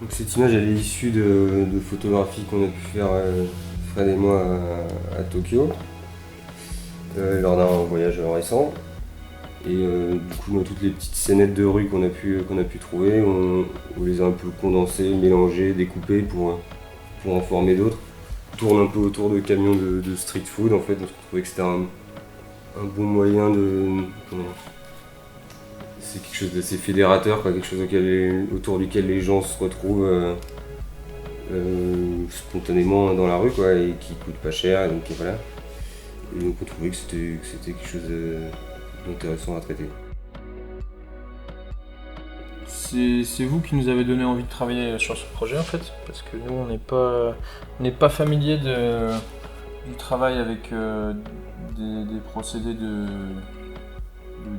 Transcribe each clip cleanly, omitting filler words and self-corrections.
Donc cette image elle est issue de photographies qu'on a pu faire Fred et moi à Tokyo lors d'un voyage récent. Et du coup dans toutes les petites scénettes de rue qu'on a pu trouver, on les a un peu condensées, mélangées, découpées pour en former d'autres. On tourne un peu autour de camions de street food en fait, parce qu'on trouvait que c'était un bon moyen de. C'est quelque chose d'assez fédérateur, quoi, quelque chose autour duquel les gens se retrouvent spontanément dans la rue, quoi, et qui coûte pas cher. Et donc voilà. Et donc on trouvait que c'était quelque chose d'intéressant à traiter. C'est vous qui nous avez donné envie de travailler sur ce projet en fait, parce que nous on n'est pas familier du travail avec des procédés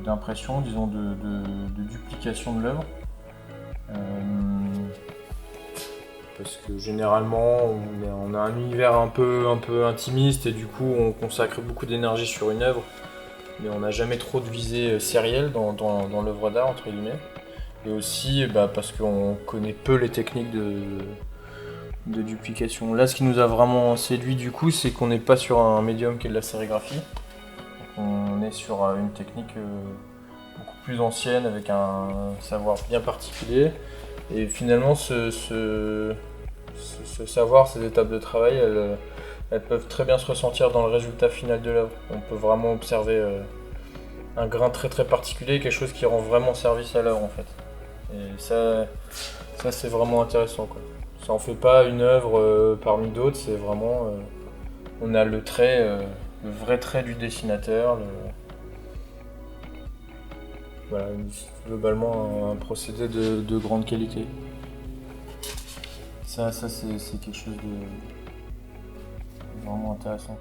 d'impression, disons de duplication de l'œuvre. Euh, Parce que généralement on a un univers un peu intimiste et du coup on consacre beaucoup d'énergie sur une œuvre, mais on n'a jamais trop de visée sérielle dans l'œuvre d'art entre guillemets. Et aussi parce qu'on connaît peu les techniques de duplication. Là, ce qui nous a vraiment séduit du coup, c'est qu'on n'est pas sur un médium qui est de la sérigraphie. On est sur une technique beaucoup plus ancienne avec un savoir bien particulier. Et finalement, ce savoir, ces étapes de travail, elles peuvent très bien se ressentir dans le résultat final de l'œuvre. On peut vraiment observer un grain très très particulier, quelque chose qui rend vraiment service à l'œuvre en fait. Et ça c'est vraiment intéressant quoi. Ça en fait pas une œuvre parmi d'autres, c'est vraiment on a le trait, le vrai trait du dessinateur, voilà, globalement un procédé de grande qualité. Ça c'est quelque chose de vraiment intéressant.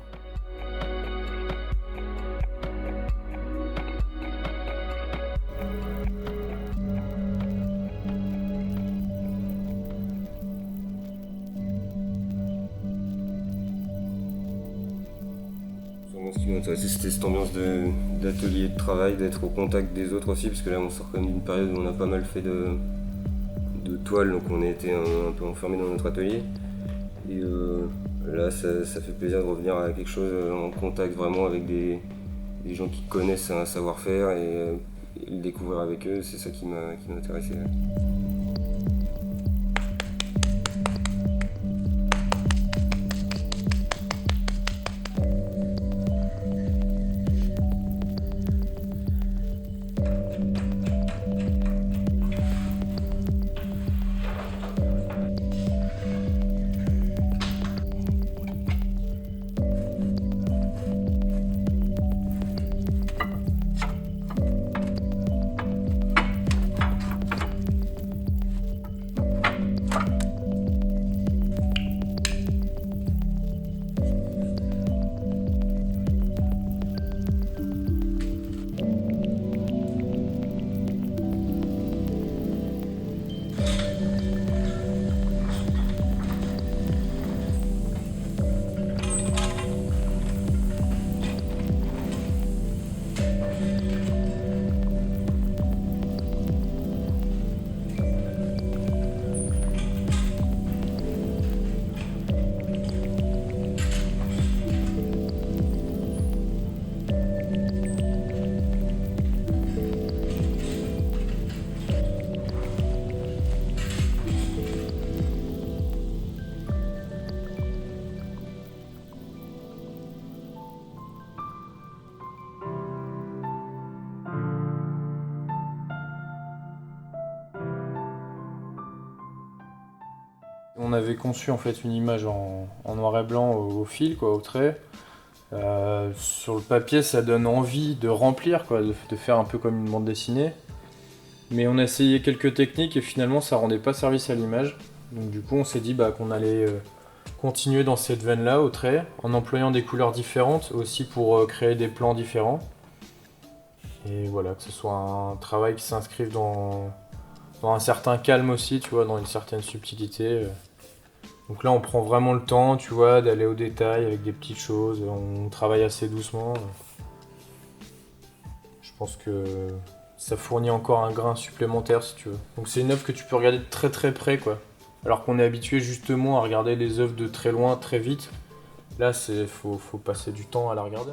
Vraiment, ce qui m'intéressait, c'était cette ambiance d'atelier de travail, d'être au contact des autres aussi, parce que là, on sort quand même d'une période où on a pas mal fait de toile, donc on a été un peu enfermé dans notre atelier. Et là, ça fait plaisir de revenir à quelque chose en contact vraiment avec des gens qui connaissent un savoir-faire et le découvrir avec eux, c'est ça qui m'a intéressé. On avait conçu en fait une image en noir et blanc au fil, quoi, au trait. Sur le papier, ça donne envie de remplir, quoi, de faire un peu comme une bande dessinée. Mais on a essayé quelques techniques et finalement, ça rendait pas service à l'image. Donc du coup, on s'est dit qu'on allait continuer dans cette veine-là, au trait, en employant des couleurs différentes, aussi pour créer des plans différents. Et voilà, que ce soit un travail qui s'inscrive dans un certain calme aussi, tu vois, dans une certaine subtilité. Donc là, on prend vraiment le temps, tu vois, d'aller au détail avec des petites choses. On travaille assez doucement. Je pense que ça fournit encore un grain supplémentaire, si tu veux. Donc c'est une œuvre que tu peux regarder de très très près, quoi. Alors qu'on est habitué justement à regarder les œuvres de très loin, très vite. Là, faut passer du temps à la regarder.